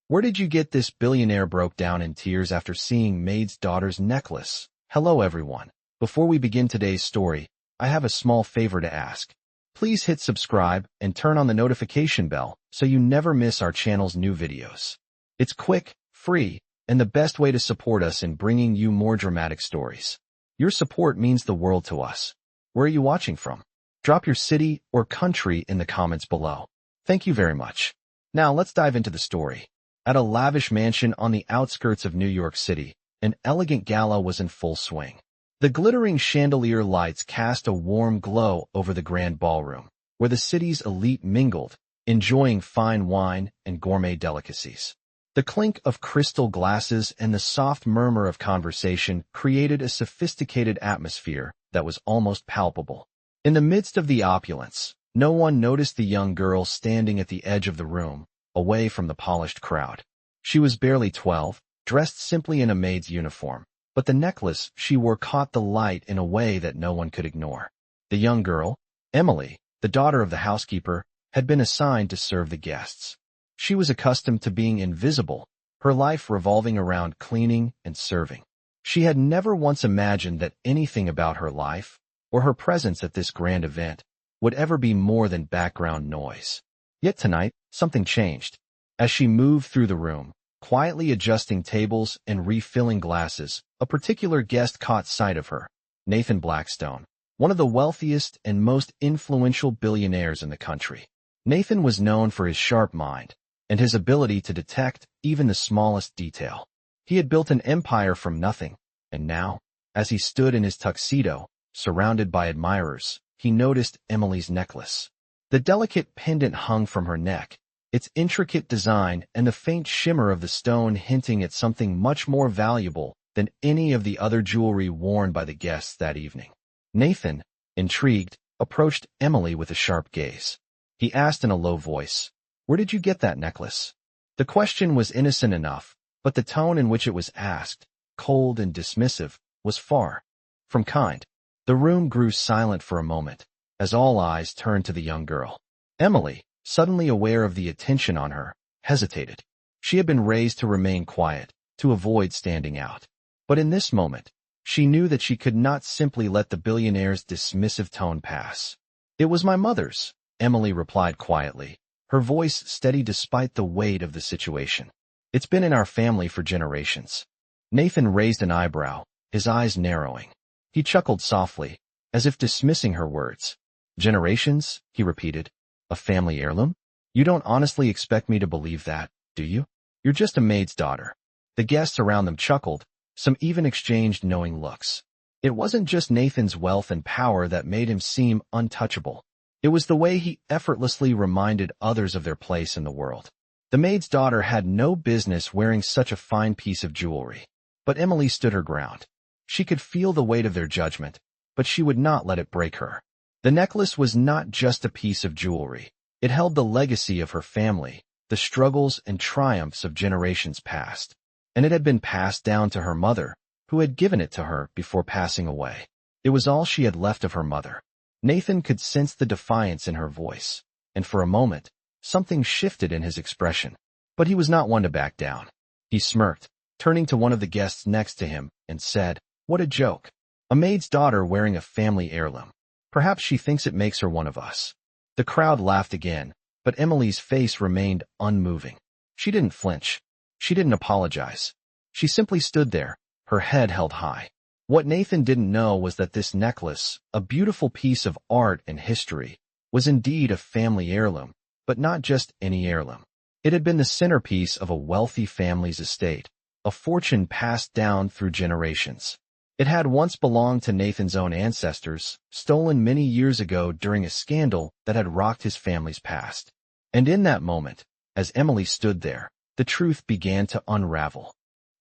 Where did you get this? Billionaire broke down in tears after seeing Maid's daughter's necklace. Hello everyone. Before we begin today's story, I have a small favor to ask. Please hit subscribe and turn on the notification bell so you never miss our channel's new videos. It's quick, free, and the best way to support us in bringing you more dramatic stories. Your support means the world to us. Where are you watching from? Drop your city or country in the comments below. Thank you very much. Now let's dive into the story. At a lavish mansion on the outskirts of New York City, an elegant gala was in full swing. The glittering chandelier lights cast a warm glow over the grand ballroom, where the city's elite mingled, enjoying fine wine and gourmet delicacies. The clink of crystal glasses and the soft murmur of conversation created a sophisticated atmosphere that was almost palpable. In the midst of the opulence, no one noticed the young girl standing at the edge of the room, away from the polished crowd. She was barely 12, dressed simply in a maid's uniform, but the necklace she wore caught the light in a way that no one could ignore. The young girl, Emily, the daughter of the housekeeper, had been assigned to serve the guests. She was accustomed to being invisible, her life revolving around cleaning and serving. She had never once imagined that anything about her life, or her presence at this grand event, would ever be more than background noise. Yet tonight, something changed. As she moved through the room, quietly adjusting tables and refilling glasses, a particular guest caught sight of her, Nathan Blackstone, one of the wealthiest and most influential billionaires in the country. Nathan was known for his sharp mind and his ability to detect even the smallest detail. He had built an empire from nothing, and now, as he stood in his tuxedo, surrounded by admirers, he noticed Emily's necklace. The delicate pendant hung from her neck, its intricate design and the faint shimmer of the stone hinting at something much more valuable than any of the other jewelry worn by the guests that evening. Nathan, intrigued, approached Emily with a sharp gaze. He asked in a low voice, "Where did you get that necklace?" The question was innocent enough, but the tone in which it was asked, cold and dismissive, was far from kind. The room grew silent for a moment, as all eyes turned to the young girl. Emily, suddenly aware of the attention on her, hesitated. She had been raised to remain quiet, to avoid standing out. But in this moment, she knew that she could not simply let the billionaire's dismissive tone pass. "It was my mother's," Emily replied quietly, her voice steady despite the weight of the situation. "It's been in our family for generations." Nathan raised an eyebrow, his eyes narrowing. He chuckled softly, as if dismissing her words. "Generations?" he repeated. "A family heirloom? You don't honestly expect me to believe that, do you? You're just a maid's daughter." The guests around them chuckled, some even exchanged knowing looks. It wasn't just Nathan's wealth and power that made him seem untouchable. It was the way he effortlessly reminded others of their place in the world. The maid's daughter had no business wearing such a fine piece of jewelry. But Emily stood her ground. She could feel the weight of their judgment, but she would not let it break her. The necklace was not just a piece of jewelry. It held the legacy of her family, the struggles and triumphs of generations past. And it had been passed down to her mother, who had given it to her before passing away. It was all she had left of her mother. Nathan could sense the defiance in her voice, and for a moment, something shifted in his expression. But he was not one to back down. He smirked, turning to one of the guests next to him, and said, "What a joke. A maid's daughter wearing a family heirloom. Perhaps she thinks it makes her one of us." The crowd laughed again, but Emily's face remained unmoving. She didn't flinch. She didn't apologize. She simply stood there, her head held high. What Nathan didn't know was that this necklace, a beautiful piece of art and history, was indeed a family heirloom, but not just any heirloom. It had been the centerpiece of a wealthy family's estate, a fortune passed down through generations. It had once belonged to Nathan's own ancestors, stolen many years ago during a scandal that had rocked his family's past. And in that moment, as Emily stood there, the truth began to unravel.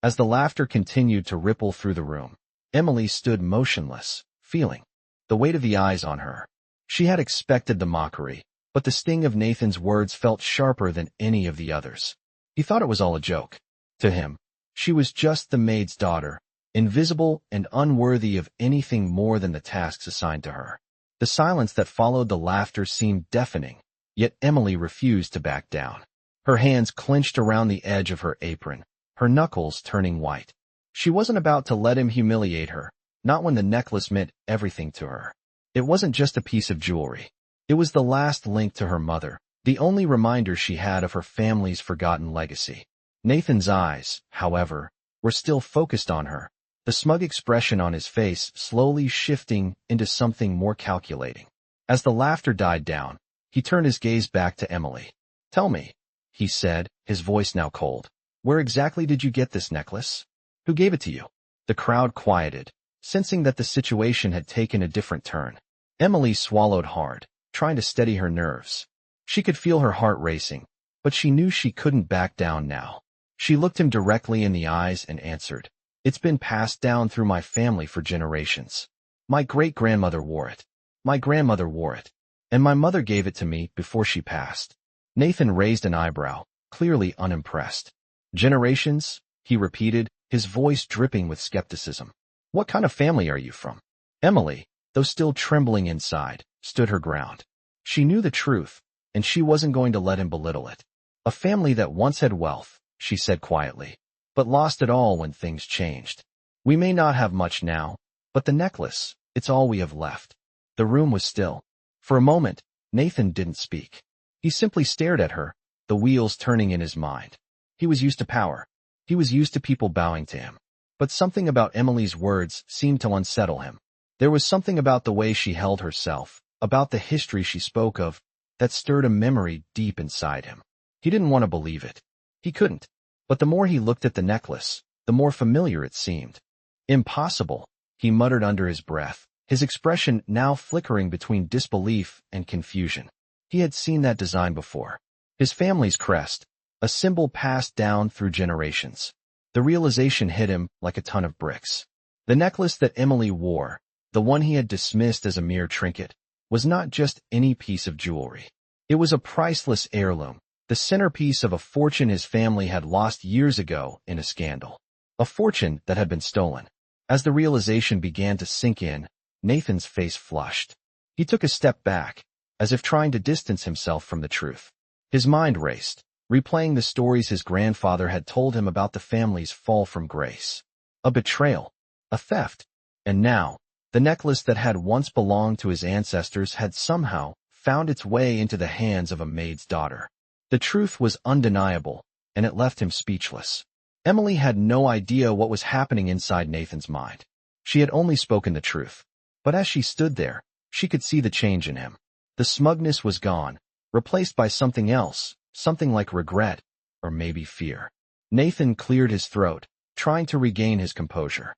As the laughter continued to ripple through the room, Emily stood motionless, feeling the weight of the eyes on her. She had expected the mockery, but the sting of Nathan's words felt sharper than any of the others. He thought it was all a joke. To him, she was just the maid's daughter, invisible and unworthy of anything more than the tasks assigned to her. The silence that followed the laughter seemed deafening, yet Emily refused to back down. Her hands clenched around the edge of her apron, her knuckles turning white. She wasn't about to let him humiliate her, not when the necklace meant everything to her. It wasn't just a piece of jewelry. It was the last link to her mother, the only reminder she had of her family's forgotten legacy. Nathan's eyes, however, were still focused on her, the smug expression on his face slowly shifting into something more calculating. As the laughter died down, he turned his gaze back to Emily. "Tell me," he said, his voice now cold. "Where exactly did you get this necklace? Who gave it to you?" The crowd quieted, sensing that the situation had taken a different turn. Emily swallowed hard, trying to steady her nerves. She could feel her heart racing, but she knew she couldn't back down now. She looked him directly in the eyes and answered, "It's been passed down through my family for generations. My great-grandmother wore it. My grandmother wore it. And my mother gave it to me before she passed." Nathan raised an eyebrow, clearly unimpressed. "Generations?" he repeated, his voice dripping with skepticism. "What kind of family are you from?" Emily, though still trembling inside, stood her ground. She knew the truth, and she wasn't going to let him belittle it. "A family that once had wealth," she said quietly, "but lost it all when things changed. We may not have much now, but the necklace, it's all we have left." The room was still. For a moment, Nathan didn't speak. He simply stared at her, the wheels turning in his mind. He was used to power. He was used to people bowing to him. But something about Emily's words seemed to unsettle him. There was something about the way she held herself, about the history she spoke of, that stirred a memory deep inside him. He didn't want to believe it. He couldn't. But the more he looked at the necklace, the more familiar it seemed. "Impossible," he muttered under his breath, his expression now flickering between disbelief and confusion. He had seen that design before. His family's crest, a symbol passed down through generations. The realization hit him like a ton of bricks. The necklace that Emily wore, the one he had dismissed as a mere trinket, was not just any piece of jewelry. It was a priceless heirloom, the centerpiece of a fortune his family had lost years ago in a scandal. A fortune that had been stolen. As the realization began to sink in, Nathan's face flushed. He took a step back, as if trying to distance himself from the truth. His mind raced, replaying the stories his grandfather had told him about the family's fall from grace. A betrayal, a theft, and now, the necklace that had once belonged to his ancestors had somehow found its way into the hands of a maid's daughter. The truth was undeniable, and it left him speechless. Emily had no idea what was happening inside Nathan's mind. She had only spoken the truth. But as she stood there, she could see the change in him. The smugness was gone, replaced by something else, something like regret, or maybe fear. Nathan cleared his throat, trying to regain his composure.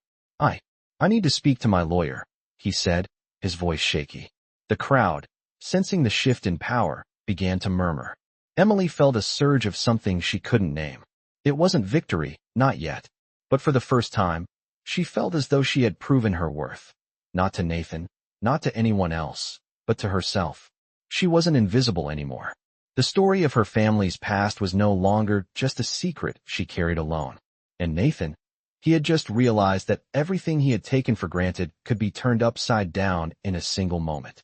I need to speak to my lawyer," he said, his voice shaky. The crowd, sensing the shift in power, began to murmur. Emily felt a surge of something she couldn't name. It wasn't victory, not yet. But for the first time, she felt as though she had proven her worth. Not to Nathan, not to anyone else, but to herself. She wasn't invisible anymore. The story of her family's past was no longer just a secret she carried alone. And Nathan, he had just realized that everything he had taken for granted could be turned upside down in a single moment.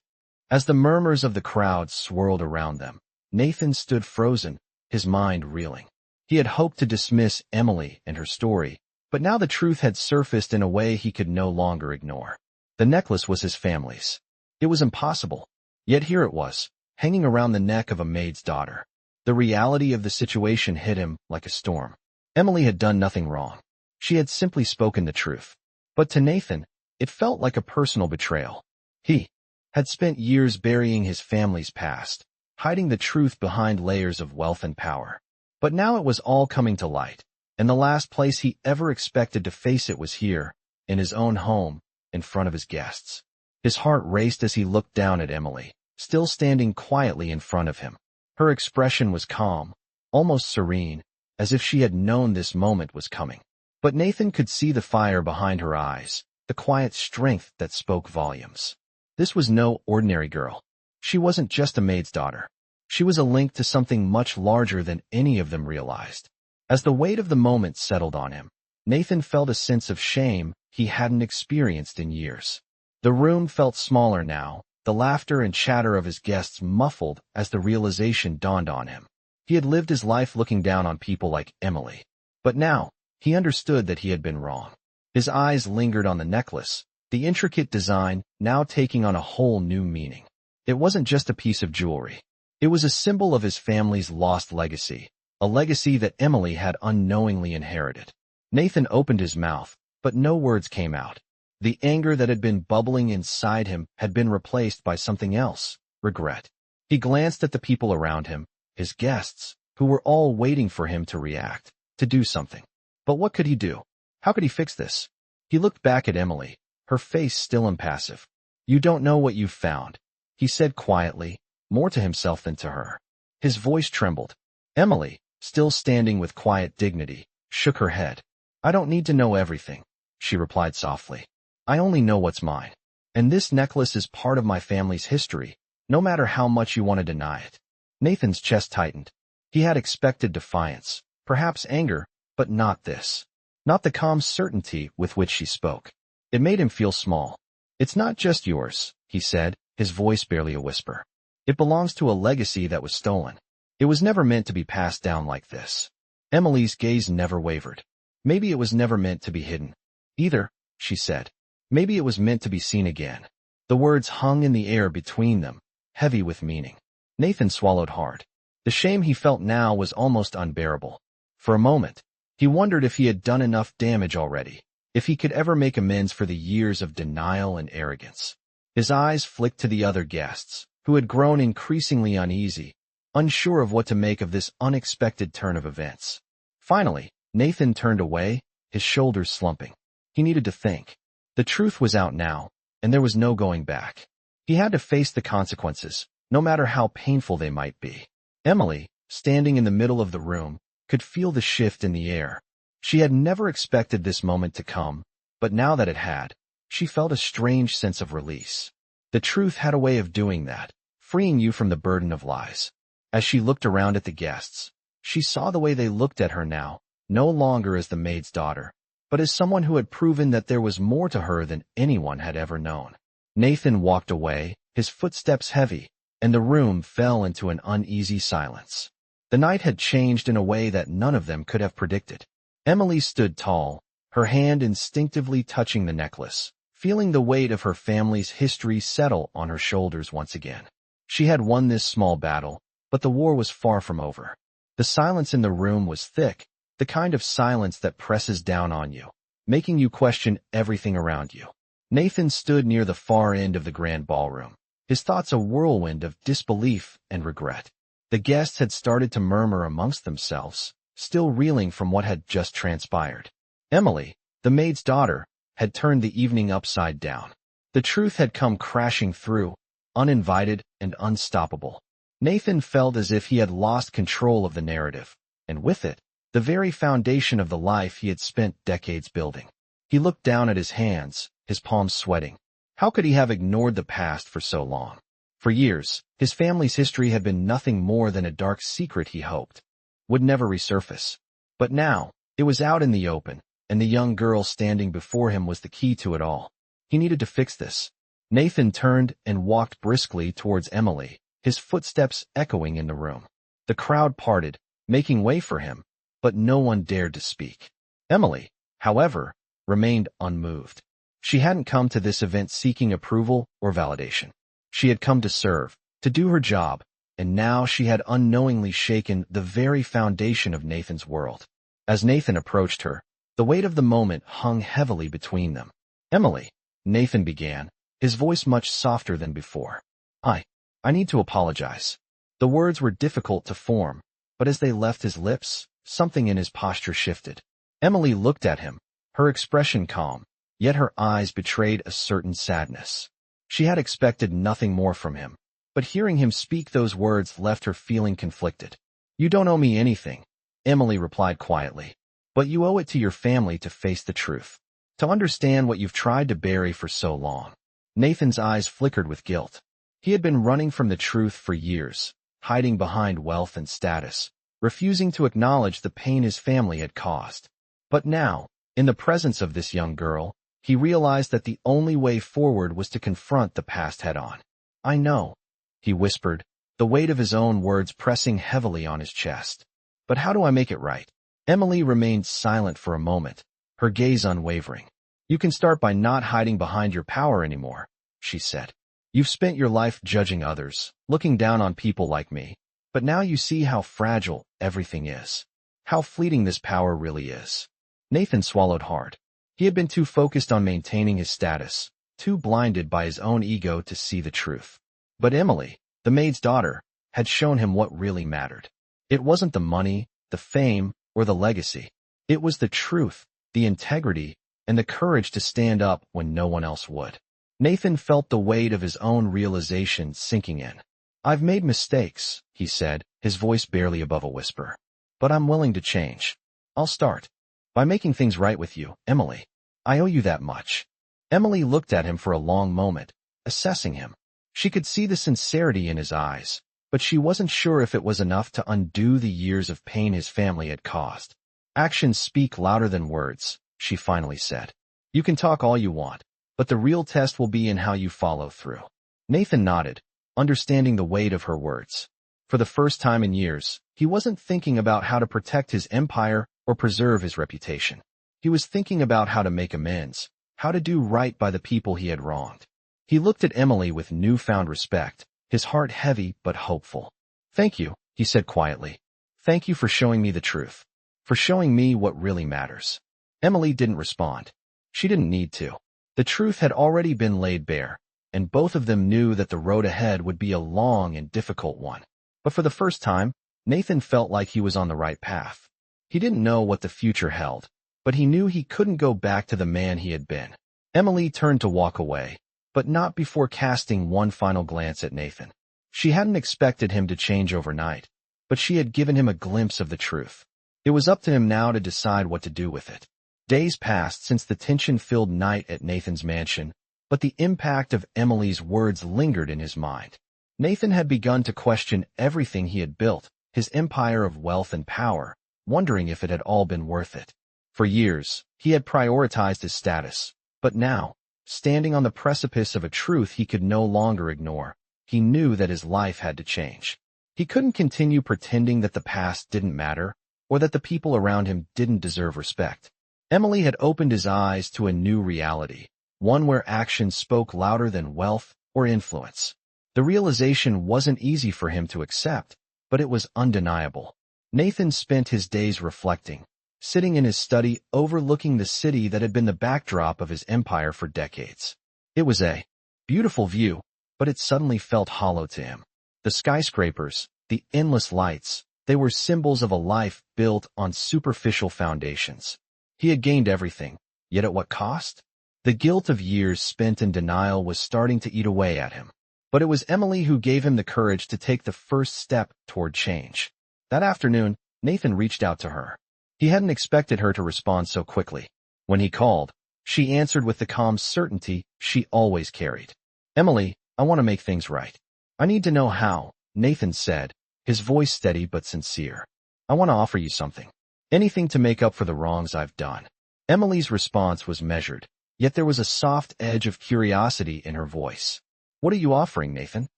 As the murmurs of the crowd swirled around them, Nathan stood frozen, his mind reeling. He had hoped to dismiss Emily and her story, but now the truth had surfaced in a way he could no longer ignore. The necklace was his family's. It was impossible. Yet here it was, hanging around the neck of a maid's daughter. The reality of the situation hit him like a storm. Emily had done nothing wrong. She had simply spoken the truth. But to Nathan, it felt like a personal betrayal. He had spent years burying his family's past, hiding the truth behind layers of wealth and power. But now it was all coming to light, and the last place he ever expected to face it was here, in his own home, in front of his guests. His heart raced as he looked down at Emily, still standing quietly in front of him. Her expression was calm, almost serene, as if she had known this moment was coming. But Nathan could see the fire behind her eyes, the quiet strength that spoke volumes. This was no ordinary girl. She wasn't just a maid's daughter. She was a link to something much larger than any of them realized. As the weight of the moment settled on him, Nathan felt a sense of shame he hadn't experienced in years. The room felt smaller now, the laughter and chatter of his guests muffled as the realization dawned on him. He had lived his life looking down on people like Emily. But now, he understood that he had been wrong. His eyes lingered on the necklace, the intricate design now taking on a whole new meaning. It wasn't just a piece of jewelry. It was a symbol of his family's lost legacy, a legacy that Emily had unknowingly inherited. Nathan opened his mouth, but no words came out. The anger that had been bubbling inside him had been replaced by something else, regret. He glanced at the people around him, his guests, who were all waiting for him to react, to do something. But what could he do? How could he fix this? He looked back at Emily, her face still impassive. "You don't know what you've found," he said quietly, more to himself than to her. His voice trembled. Emily, still standing with quiet dignity, shook her head. "I don't need to know everything," she replied softly. "I only know what's mine. And this necklace is part of my family's history, no matter how much you want to deny it." Nathan's chest tightened. He had expected defiance, perhaps anger, but not this. Not the calm certainty with which she spoke. It made him feel small. "It's not just yours," he said, his voice barely a whisper. "It belongs to a legacy that was stolen. It was never meant to be passed down like this." Emily's gaze never wavered. "Maybe it was never meant to be hidden either," she said. "Maybe it was meant to be seen again." The words hung in the air between them, heavy with meaning. Nathan swallowed hard. The shame he felt now was almost unbearable. For a moment, he wondered if he had done enough damage already, if he could ever make amends for the years of denial and arrogance. His eyes flicked to the other guests, who had grown increasingly uneasy, unsure of what to make of this unexpected turn of events. Finally, Nathan turned away, his shoulders slumping. He needed to think. The truth was out now, and there was no going back. He had to face the consequences, no matter how painful they might be. Emily, standing in the middle of the room, could feel the shift in the air. She had never expected this moment to come, but now that it had, she felt a strange sense of release. The truth had a way of doing that, freeing you from the burden of lies. As she looked around at the guests, she saw the way they looked at her now, no longer as the maid's daughter, but as someone who had proven that there was more to her than anyone had ever known. Nathan walked away, his footsteps heavy, and the room fell into an uneasy silence. The night had changed in a way that none of them could have predicted. Emily stood tall, her hand instinctively touching the necklace, feeling the weight of her family's history settle on her shoulders once again. She had won this small battle, but the war was far from over. The silence in the room was thick, the kind of silence that presses down on you, making you question everything around you. Nathan stood near the far end of the grand ballroom, his thoughts a whirlwind of disbelief and regret. The guests had started to murmur amongst themselves, still reeling from what had just transpired. Emily, the maid's daughter, had turned the evening upside down. The truth had come crashing through, uninvited and unstoppable. Nathan felt as if he had lost control of the narrative, and with it, the very foundation of the life he had spent decades building. He looked down at his hands, his palms sweating. How could he have ignored the past for so long? For years, his family's history had been nothing more than a dark secret he hoped would never resurface. But now, it was out in the open, and the young girl standing before him was the key to it all. He needed to fix this. Nathan turned and walked briskly towards Emily, his footsteps echoing in the room. The crowd parted, making way for him, but no one dared to speak. Emily, however, remained unmoved. She hadn't come to this event seeking approval or validation. She had come to serve, to do her job, and now she had unknowingly shaken the very foundation of Nathan's world. As Nathan approached her, the weight of the moment hung heavily between them. "Emily," Nathan began, his voice much softer than before. I need to apologize." The words were difficult to form, but as they left his lips, something in his posture shifted. Emily looked at him, her expression calm, yet her eyes betrayed a certain sadness. She had expected nothing more from him, but hearing him speak those words left her feeling conflicted. "You don't owe me anything," Emily replied quietly, "but you owe it to your family to face the truth, to understand what you've tried to bury for so long." Nathan's eyes flickered with guilt. He had been running from the truth for years, hiding behind wealth and status, refusing to acknowledge the pain his family had caused. But now, in the presence of this young girl, he realized that the only way forward was to confront the past head-on. "I know," he whispered, the weight of his own words pressing heavily on his chest. But how do I make it right? Emily remained silent for a moment, her gaze unwavering. You can start by not hiding behind your power anymore, she said. You've spent your life judging others, looking down on people like me. But now you see how fragile everything is. How fleeting this power really is. Nathan swallowed hard. He had been too focused on maintaining his status, too blinded by his own ego to see the truth. But Emily, the maid's daughter, had shown him what really mattered. It wasn't the money, the fame, or the legacy. It was the truth, the integrity, and the courage to stand up when no one else would. Nathan felt the weight of his own realization sinking in. I've made mistakes, he said, his voice barely above a whisper. But I'm willing to change. I'll start by making things right with you, Emily. I owe you that much. Emily looked at him for a long moment, assessing him. She could see the sincerity in his eyes, but she wasn't sure if it was enough to undo the years of pain his family had caused. Actions speak louder than words, she finally said. You can talk all you want, but the real test will be in how you follow through. Nathan nodded, understanding the weight of her words. For the first time in years, he wasn't thinking about how to protect his empire or preserve his reputation. He was thinking about how to make amends, how to do right by the people he had wronged. He looked at Emily with newfound respect, his heart heavy but hopeful. Thank you, he said quietly. Thank you for showing me the truth. For showing me what really matters. Emily didn't respond. She didn't need to. The truth had already been laid bare, and both of them knew that the road ahead would be a long and difficult one. But for the first time, Nathan felt like he was on the right path. He didn't know what the future held, but he knew he couldn't go back to the man he had been. Emily turned to walk away, but not before casting one final glance at Nathan. She hadn't expected him to change overnight, but she had given him a glimpse of the truth. It was up to him now to decide what to do with it. Days passed since the tension-filled night at Nathan's mansion, but the impact of Emily's words lingered in his mind. Nathan had begun to question everything he had built, his empire of wealth and power, wondering if it had all been worth it. For years, he had prioritized his status, but now, standing on the precipice of a truth he could no longer ignore, he knew that his life had to change. He couldn't continue pretending that the past didn't matter, or that the people around him didn't deserve respect. Emily had opened his eyes to a new reality, one where actions spoke louder than wealth or influence. The realization wasn't easy for him to accept, but it was undeniable. Nathan spent his days reflecting, sitting in his study overlooking the city that had been the backdrop of his empire for decades. It was a beautiful view, but it suddenly felt hollow to him. The skyscrapers, the endless lights, they were symbols of a life built on superficial foundations. He had gained everything, yet at what cost? The guilt of years spent in denial was starting to eat away at him. But it was Emily who gave him the courage to take the first step toward change. That afternoon, Nathan reached out to her. He hadn't expected her to respond so quickly. When he called, she answered with the calm certainty she always carried. Emily, I want to make things right. I need to know how, Nathan said, his voice steady but sincere. I want to offer you something. Anything to make up for the wrongs I've done. Emily's response was measured, yet there was a soft edge of curiosity in her voice. What are you offering, Nathan?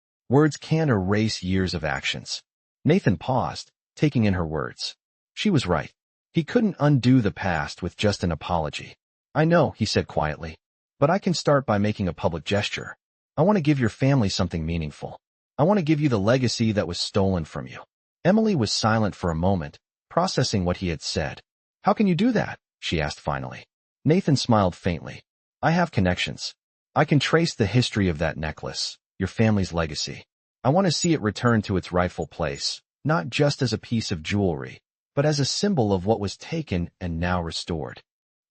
Words can't erase years of actions. Nathan paused, taking in her words. She was right. He couldn't undo the past with just an apology. I know, he said quietly, but I can start by making a public gesture. I want to give your family something meaningful. I want to give you the legacy that was stolen from you. Emily was silent for a moment, processing what he had said. How can you do that? She asked finally. Nathan smiled faintly. I have connections. I can trace the history of that necklace, your family's legacy. I want to see it return to its rightful place, not just as a piece of jewelry, but as a symbol of what was taken and now restored.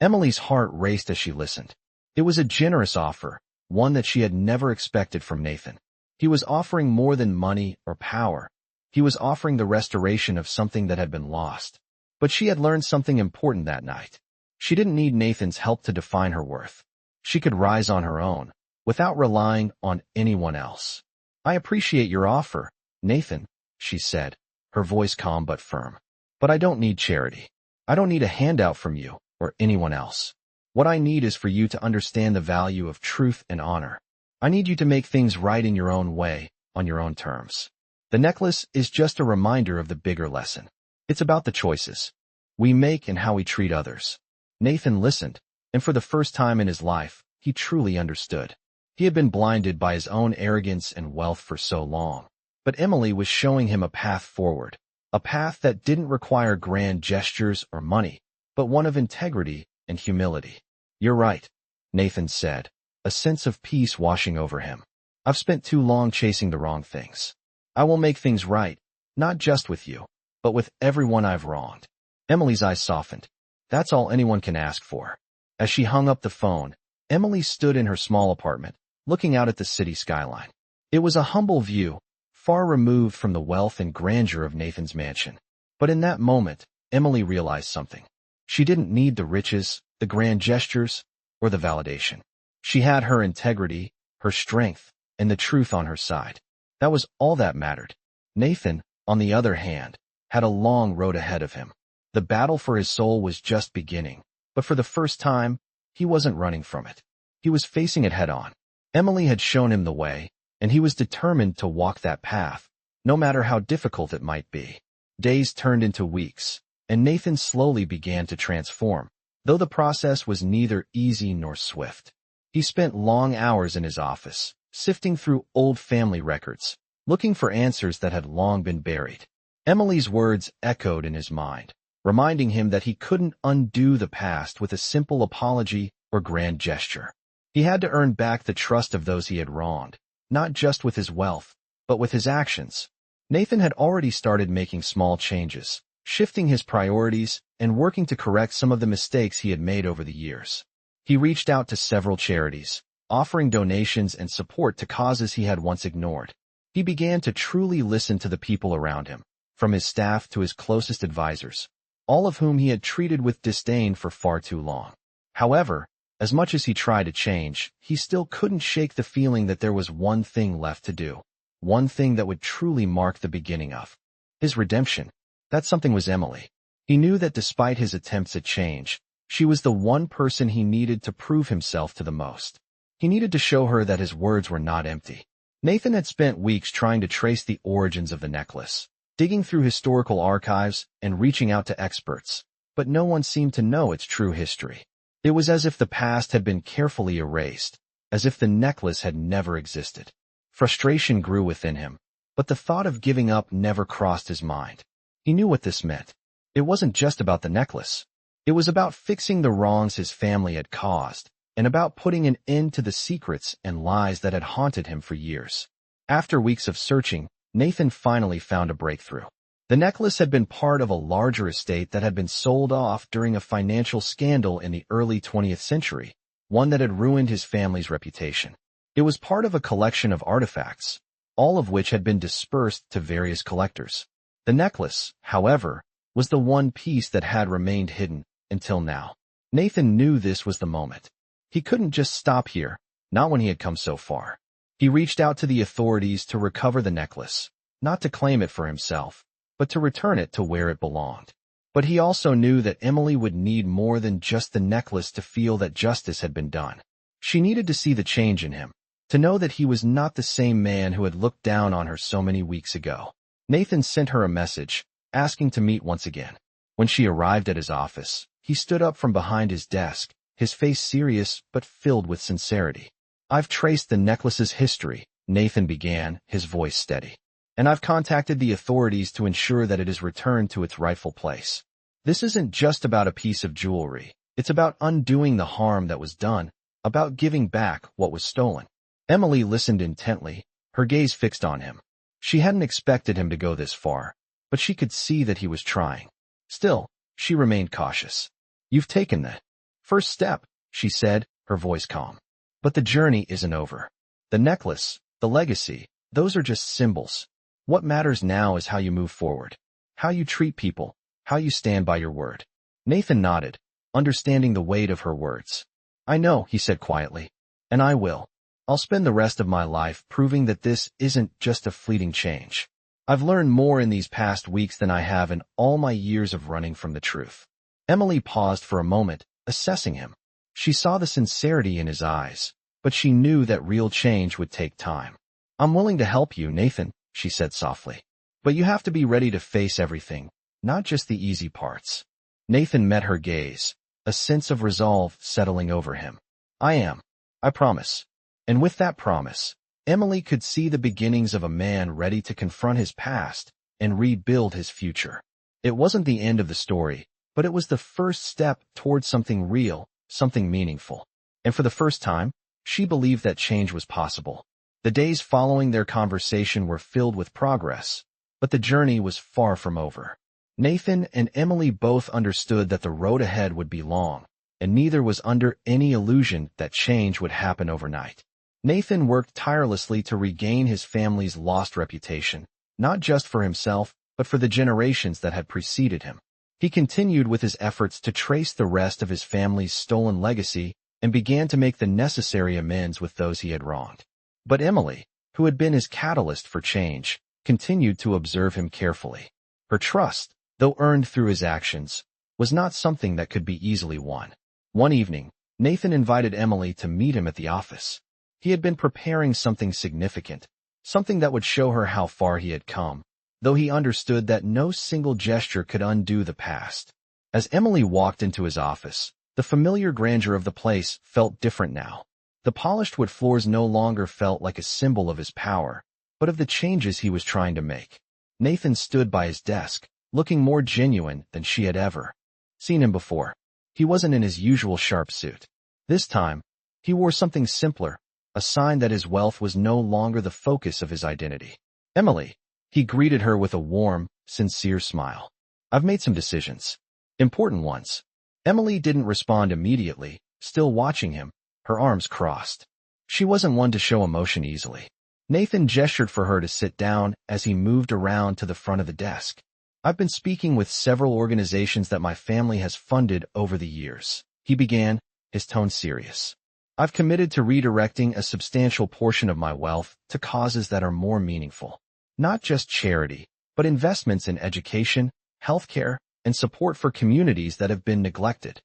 Emily's heart raced as she listened. It was a generous offer, one that she had never expected from Nathan. He was offering more than money or power. He was offering the restoration of something that had been lost. But she had learned something important that night. She didn't need Nathan's help to define her worth. She could rise on her own, without relying on anyone else. I appreciate your offer, Nathan, she said, her voice calm but firm. But I don't need charity. I don't need a handout from you or anyone else. What I need is for you to understand the value of truth and honor. I need you to make things right in your own way, on your own terms. The necklace is just a reminder of the bigger lesson. It's about the choices we make and how we treat others. Nathan listened, and for the first time in his life, he truly understood. He had been blinded by his own arrogance and wealth for so long. But Emily was showing him a path forward, a path that didn't require grand gestures or money, but one of integrity and humility. You're right, Nathan said, a sense of peace washing over him. I've spent too long chasing the wrong things. I will make things right, not just with you, but with everyone I've wronged. Emily's eyes softened. That's all anyone can ask for. As she hung up the phone, Emily stood in her small apartment, looking out at the city skyline. It was a humble view, far removed from the wealth and grandeur of Nathan's mansion. But in that moment, Emily realized something. She didn't need the riches, the grand gestures, or the validation. She had her integrity, her strength, and the truth on her side. That was all that mattered. Nathan, on the other hand, had a long road ahead of him. The battle for his soul was just beginning, but for the first time, he wasn't running from it. He was facing it head-on. Emily had shown him the way, and he was determined to walk that path, no matter how difficult it might be. Days turned into weeks, and Nathan slowly began to transform, though the process was neither easy nor swift. He spent long hours in his office, sifting through old family records, looking for answers that had long been buried. Emily's words echoed in his mind, reminding him that he couldn't undo the past with a simple apology or grand gesture. He had to earn back the trust of those he had wronged, not just with his wealth, but with his actions. Nathan had already started making small changes, shifting his priorities and working to correct some of the mistakes he had made over the years. He reached out to several charities, offering donations and support to causes he had once ignored. He began to truly listen to the people around him, from his staff to his closest advisors, all of whom he had treated with disdain for far too long. However, as much as he tried to change, he still couldn't shake the feeling that there was one thing left to do, one thing that would truly mark the beginning of his redemption. That something was Emily. He knew that despite his attempts at change, she was the one person he needed to prove himself to the most. He needed to show her that his words were not empty. Nathan had spent weeks trying to trace the origins of the necklace, digging through historical archives and reaching out to experts, but no one seemed to know its true history. It was as if the past had been carefully erased, as if the necklace had never existed. Frustration grew within him, but the thought of giving up never crossed his mind. He knew what this meant. It wasn't just about the necklace. It was about fixing the wrongs his family had caused, and about putting an end to the secrets and lies that had haunted him for years. After weeks of searching, Nathan finally found a breakthrough. The necklace had been part of a larger estate that had been sold off during a financial scandal in the early 20th century, one that had ruined his family's reputation. It was part of a collection of artifacts, all of which had been dispersed to various collectors. The necklace, however, was the one piece that had remained hidden until now. Nathan knew this was the moment. He couldn't just stop here, not when he had come so far. He reached out to the authorities to recover the necklace, not to claim it for himself, but to return it to where it belonged. But he also knew that Emily would need more than just the necklace to feel that justice had been done. She needed to see the change in him, to know that he was not the same man who had looked down on her so many weeks ago. Nathan sent her a message, asking to meet once again. When she arrived at his office, he stood up from behind his desk, his face serious but filled with sincerity. I've traced the necklace's history, Nathan began, his voice steady. And I've contacted the authorities to ensure that it is returned to its rightful place. This isn't just about a piece of jewelry. It's about undoing the harm that was done, about giving back what was stolen. Emily listened intently, her gaze fixed on him. She hadn't expected him to go this far, but she could see that he was trying. Still, she remained cautious. You've taken the first step, she said, her voice calm. But the journey isn't over. The necklace, the legacy, those are just symbols. What matters now is how you move forward, how you treat people, how you stand by your word. Nathan nodded, understanding the weight of her words. I know, he said quietly, and I will. I'll spend the rest of my life proving that this isn't just a fleeting change. I've learned more in these past weeks than I have in all my years of running from the truth. Emily paused for a moment, assessing him. She saw the sincerity in his eyes, but she knew that real change would take time. I'm willing to help you, Nathan, she said softly. But you have to be ready to face everything, not just the easy parts. Nathan met her gaze, a sense of resolve settling over him. I am. I promise. And with that promise, Emily could see the beginnings of a man ready to confront his past and rebuild his future. It wasn't the end of the story, but it was the first step towards something real, something meaningful. And for the first time, she believed that change was possible. The days following their conversation were filled with progress, but the journey was far from over. Nathan and Emily both understood that the road ahead would be long, and neither was under any illusion that change would happen overnight. Nathan worked tirelessly to regain his family's lost reputation, not just for himself, but for the generations that had preceded him. He continued with his efforts to trace the rest of his family's stolen legacy and began to make the necessary amends with those he had wronged. But Emily, who had been his catalyst for change, continued to observe him carefully. Her trust, though earned through his actions, was not something that could be easily won. One evening, Nathan invited Emily to meet him at the office. He had been preparing something significant, something that would show her how far he had come, though he understood that no single gesture could undo the past. As Emily walked into his office, the familiar grandeur of the place felt different now. The polished wood floors no longer felt like a symbol of his power, but of the changes he was trying to make. Nathan stood by his desk, looking more genuine than she had ever seen him before. He wasn't in his usual sharp suit. This time, he wore something simpler, a sign that his wealth was no longer the focus of his identity. Emily, he greeted her with a warm, sincere smile. I've made some decisions. Important ones. Emily didn't respond immediately, still watching him, her arms crossed. She wasn't one to show emotion easily. Nathan gestured for her to sit down as he moved around to the front of the desk. I've been speaking with several organizations that my family has funded over the years. He began, his tone serious. I've committed to redirecting a substantial portion of my wealth to causes that are more meaningful. Not just charity, but investments in education, healthcare, and support for communities that have been neglected.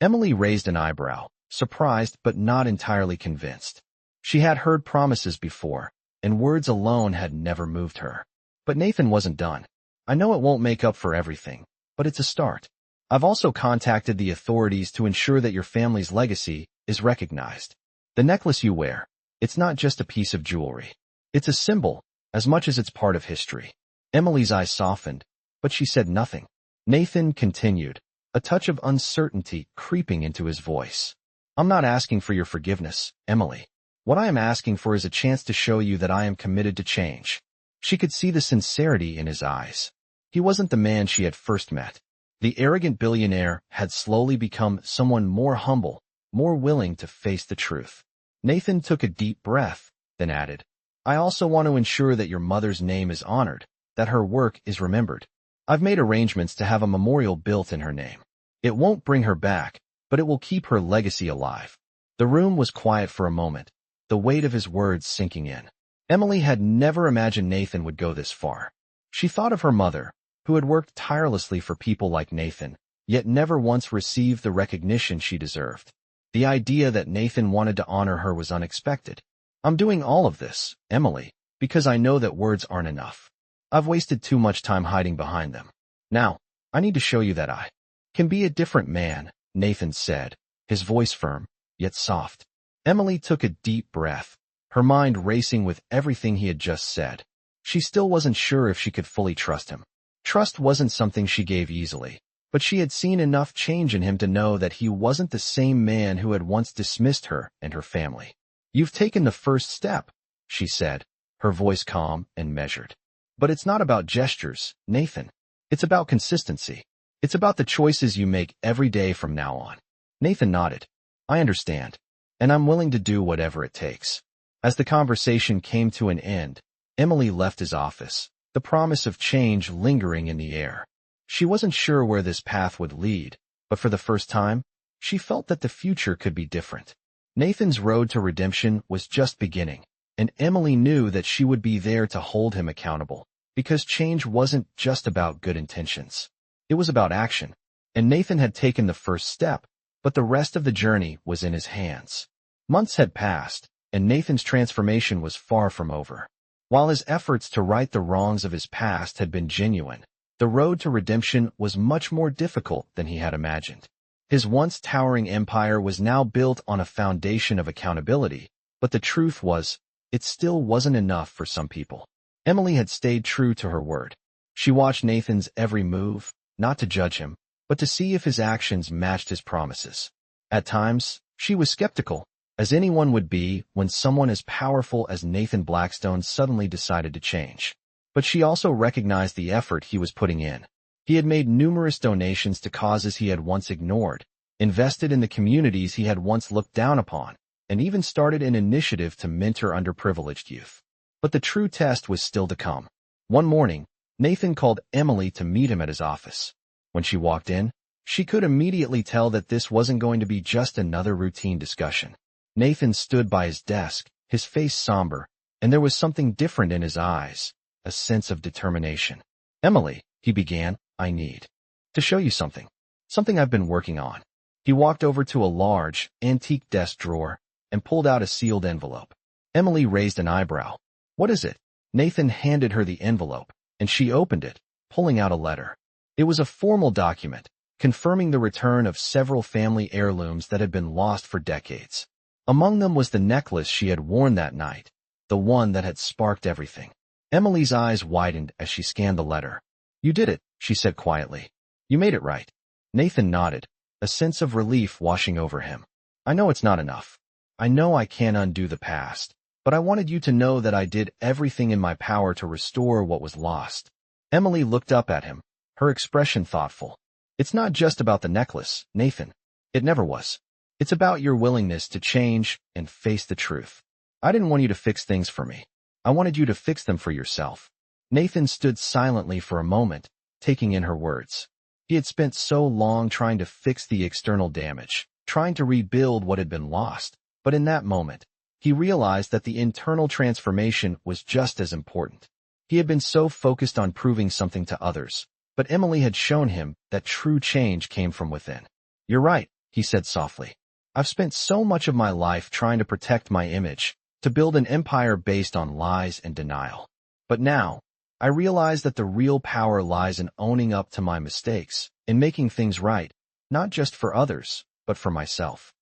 Emily raised an eyebrow, surprised but not entirely convinced. She had heard promises before, and words alone had never moved her. But Nathan wasn't done. I know it won't make up for everything, but it's a start. I've also contacted the authorities to ensure that your family's legacy is recognized. The necklace you wear, it's not just a piece of jewelry. It's a symbol, as much as it's part of history. Emily's eyes softened, but she said nothing. Nathan continued, a touch of uncertainty creeping into his voice. I'm not asking for your forgiveness, Emily. What I am asking for is a chance to show you that I am committed to change. She could see the sincerity in his eyes. He wasn't the man she had first met. The arrogant billionaire had slowly become someone more humble, more willing to face the truth. Nathan took a deep breath, then added, I also want to ensure that your mother's name is honored, that her work is remembered. I've made arrangements to have a memorial built in her name. It won't bring her back, but it will keep her legacy alive. The room was quiet for a moment, the weight of his words sinking in. Emily had never imagined Nathan would go this far. She thought of her mother, who had worked tirelessly for people like Nathan, yet never once received the recognition she deserved. The idea that Nathan wanted to honor her was unexpected. I'm doing all of this, Emily, because I know that words aren't enough. I've wasted too much time hiding behind them. Now, I need to show you that I can be a different man, Nathan said, his voice firm, yet soft. Emily took a deep breath, her mind racing with everything he had just said. She still wasn't sure if she could fully trust him. Trust wasn't something she gave easily, but she had seen enough change in him to know that he wasn't the same man who had once dismissed her and her family. You've taken the first step, she said, her voice calm and measured. But it's not about gestures, Nathan. It's about consistency. It's about the choices you make every day from now on. Nathan nodded. I understand, and I'm willing to do whatever it takes. As the conversation came to an end, Emily left his office, the promise of change lingering in the air. She wasn't sure where this path would lead, but for the first time, she felt that the future could be different. Nathan's road to redemption was just beginning, and Emily knew that she would be there to hold him accountable, because change wasn't just about good intentions. It was about action, and Nathan had taken the first step, but the rest of the journey was in his hands. Months had passed, and Nathan's transformation was far from over. While his efforts to right the wrongs of his past had been genuine, the road to redemption was much more difficult than he had imagined. His once towering empire was now built on a foundation of accountability, but the truth was, it still wasn't enough for some people. Emily had stayed true to her word. She watched Nathan's every move, not to judge him, but to see if his actions matched his promises. At times, she was skeptical, as anyone would be when someone as powerful as Nathan Blackstone suddenly decided to change. But she also recognized the effort he was putting in. He had made numerous donations to causes he had once ignored, invested in the communities he had once looked down upon, and even started an initiative to mentor underprivileged youth. But the true test was still to come. One morning, Nathan called Emily to meet him at his office. When she walked in, she could immediately tell that this wasn't going to be just another routine discussion. Nathan stood by his desk, his face somber, and there was something different in his eyes, a sense of determination. "Emily," he began, "I need to show you something. Something I've been working on." He walked over to a large, antique desk drawer and pulled out a sealed envelope. Emily raised an eyebrow. "What is it?" Nathan handed her the envelope, and she opened it, pulling out a letter. It was a formal document, confirming the return of several family heirlooms that had been lost for decades. Among them was the necklace she had worn that night, the one that had sparked everything. Emily's eyes widened as she scanned the letter. "You did it," she said quietly. "You made it right." Nathan nodded, a sense of relief washing over him. "I know it's not enough. I know I can't undo the past, but I wanted you to know that I did everything in my power to restore what was lost." Emily looked up at him, her expression thoughtful. "It's not just about the necklace, Nathan. It never was. It's about your willingness to change and face the truth. I didn't want you to fix things for me. I wanted you to fix them for yourself." Nathan stood silently for a moment, taking in her words. He had spent so long trying to fix the external damage, trying to rebuild what had been lost, but in that moment, he realized that the internal transformation was just as important. He had been so focused on proving something to others, but Emily had shown him that true change came from within. "You're right," he said softly. "I've spent so much of my life trying to protect my image, to build an empire based on lies and denial. But now, I realize that the real power lies in owning up to my mistakes, in making things right, not just for others, but for myself."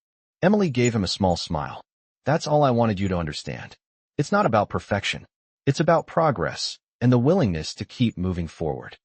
Emily gave him a small smile. "That's all I wanted you to understand. It's not about perfection. It's about progress, and the willingness to keep moving forward."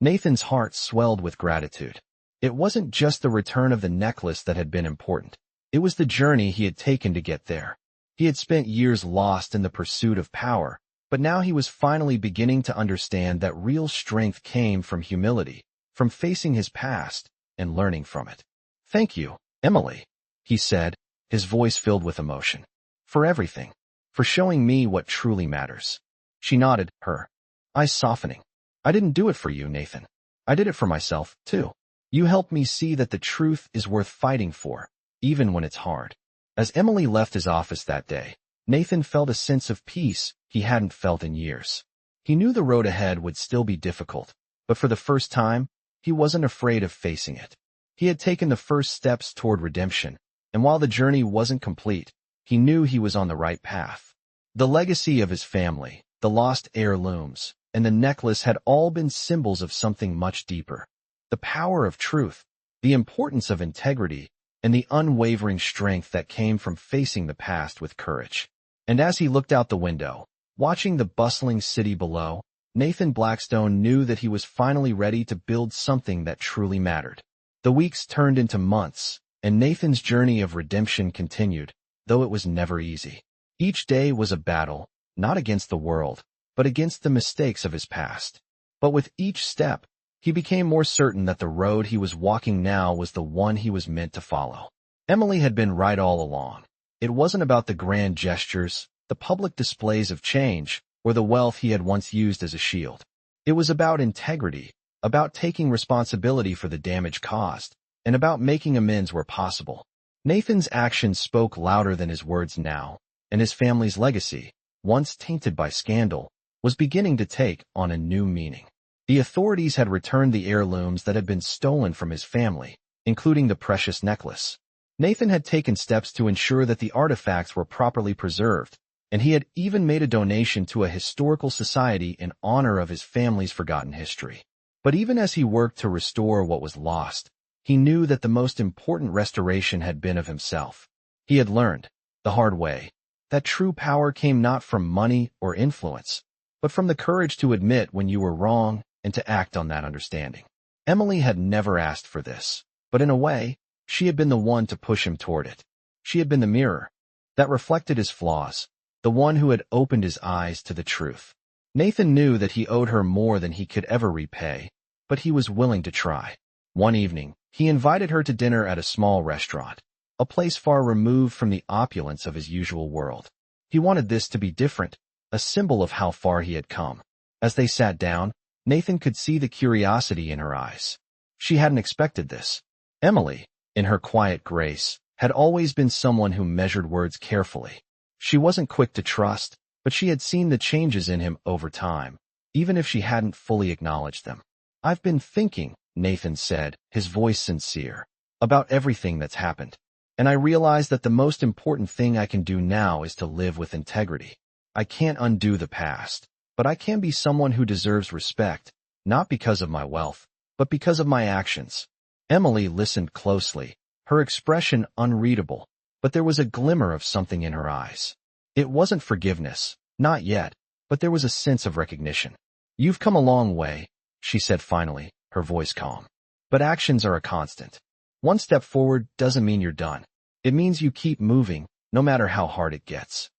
Nathan's heart swelled with gratitude. It wasn't just the return of the necklace that had been important. It was the journey he had taken to get there. He had spent years lost in the pursuit of power, but now he was finally beginning to understand that real strength came from humility, from facing his past and learning from it. "Thank you, Emily," he said, his voice filled with emotion. "For everything. For showing me what truly matters." She nodded, her eyes softening. "I didn't do it for you, Nathan. I did it for myself, too. You helped me see that the truth is worth fighting for, even when it's hard." As Emily left his office that day, Nathan felt a sense of peace he hadn't felt in years. He knew the road ahead would still be difficult, but for the first time, he wasn't afraid of facing it. He had taken the first steps toward redemption, and while the journey wasn't complete, he knew he was on the right path. The legacy of his family, the lost heirlooms, and the necklace had all been symbols of something much deeper. The power of truth, the importance of integrity, and the unwavering strength that came from facing the past with courage. And as he looked out the window, watching the bustling city below, Nathan Blackstone knew that he was finally ready to build something that truly mattered. The weeks turned into months, and Nathan's journey of redemption continued, though it was never easy. Each day was a battle, not against the world, but against the mistakes of his past. But with each step, he became more certain that the road he was walking now was the one he was meant to follow. Emily had been right all along. It wasn't about the grand gestures, the public displays of change, or the wealth he had once used as a shield. It was about integrity, about taking responsibility for the damage caused, and about making amends where possible. Nathan's actions spoke louder than his words now, and his family's legacy, once tainted by scandal, was beginning to take on a new meaning. The authorities had returned the heirlooms that had been stolen from his family, including the precious necklace. Nathan had taken steps to ensure that the artifacts were properly preserved, and he had even made a donation to a historical society in honor of his family's forgotten history. But even as he worked to restore what was lost, he knew that the most important restoration had been of himself. He had learned, the hard way, that true power came not from money or influence, but from the courage to admit when you were wrong and to act on that understanding. Emily had never asked for this, but in a way, she had been the one to push him toward it. She had been the mirror that reflected his flaws, the one who had opened his eyes to the truth. Nathan knew that he owed her more than he could ever repay, but he was willing to try. One evening, he invited her to dinner at a small restaurant, a place far removed from the opulence of his usual world. He wanted this to be different, a symbol of how far he had come. As they sat down, Nathan could see the curiosity in her eyes. She hadn't expected this. Emily, in her quiet grace, had always been someone who measured words carefully. She wasn't quick to trust, but she had seen the changes in him over time, even if she hadn't fully acknowledged them. "I've been thinking," Nathan said, his voice sincere, "about everything that's happened. And I realize that the most important thing I can do now is to live with integrity. I can't undo the past, but I can be someone who deserves respect, not because of my wealth, but because of my actions." Emily listened closely, her expression unreadable, but there was a glimmer of something in her eyes. It wasn't forgiveness, not yet, but there was a sense of recognition. "You've come a long way," she said finally, her voice calm. "But actions are a constant. One step forward doesn't mean you're done. It means you keep moving, no matter how hard it gets."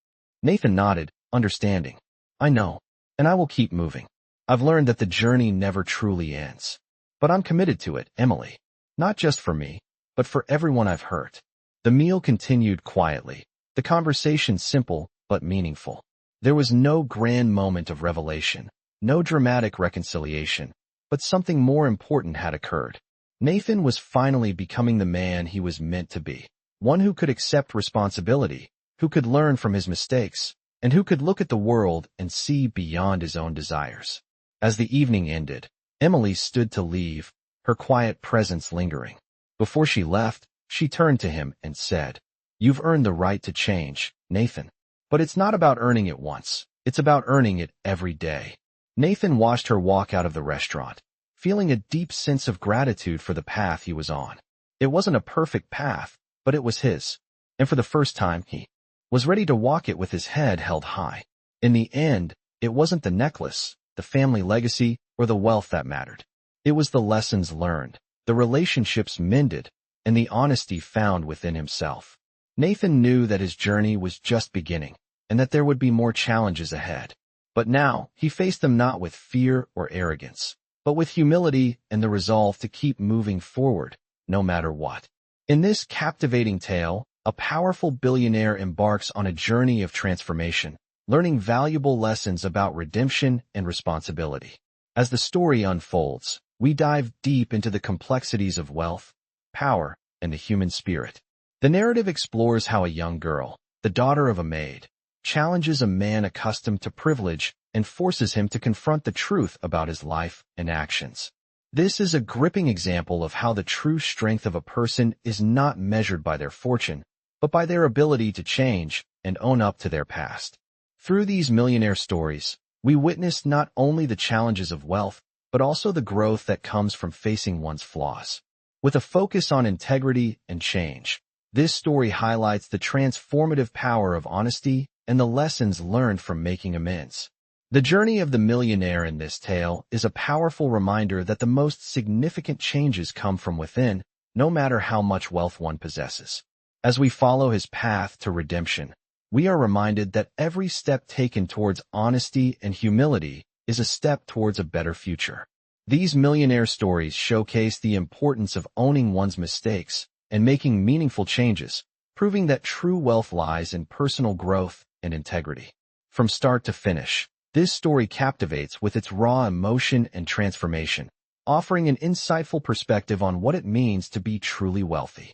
Nathan nodded, understanding. "I know, and I will keep moving. I've learned that the journey never truly ends. But I'm committed to it, Emily. Not just for me, but for everyone I've hurt." The meal continued quietly, the conversation simple but meaningful. There was no grand moment of revelation, no dramatic reconciliation, but something more important had occurred. Nathan was finally becoming the man he was meant to be, one who could accept responsibility, who could learn from his mistakes, and who could look at the world and see beyond his own desires. As the evening ended, Emily stood to leave, her quiet presence lingering. Before she left, she turned to him and said, "You've earned the right to change, Nathan. But it's not about earning it once, it's about earning it every day." Nathan watched her walk out of the restaurant, feeling a deep sense of gratitude for the path he was on. It wasn't a perfect path, but it was his, and for the first time he was ready to walk it with his head held high. In the end, it wasn't the necklace, the family legacy, or the wealth that mattered. It was the lessons learned, the relationships mended, and the honesty found within himself. Nathan knew that his journey was just beginning, and that there would be more challenges ahead. But now, he faced them not with fear or arrogance, but with humility and the resolve to keep moving forward, no matter what. In this captivating tale, a powerful billionaire embarks on a journey of transformation, learning valuable lessons about redemption and responsibility. As the story unfolds, we dive deep into the complexities of wealth, power, and the human spirit. The narrative explores how a young girl, the daughter of a maid, challenges a man accustomed to privilege and forces him to confront the truth about his life and actions. This is a gripping example of how the true strength of a person is not measured by their fortune, but by their ability to change and own up to their past. Through these millionaire stories, we witness not only the challenges of wealth, but also the growth that comes from facing one's flaws. With a focus on integrity and change, this story highlights the transformative power of honesty and the lessons learned from making amends. The journey of the millionaire in this tale is a powerful reminder that the most significant changes come from within, no matter how much wealth one possesses. As we follow his path to redemption, we are reminded that every step taken towards honesty and humility is a step towards a better future. These millionaire stories showcase the importance of owning one's mistakes and making meaningful changes, proving that true wealth lies in personal growth and integrity. From start to finish, this story captivates with its raw emotion and transformation, offering an insightful perspective on what it means to be truly wealthy.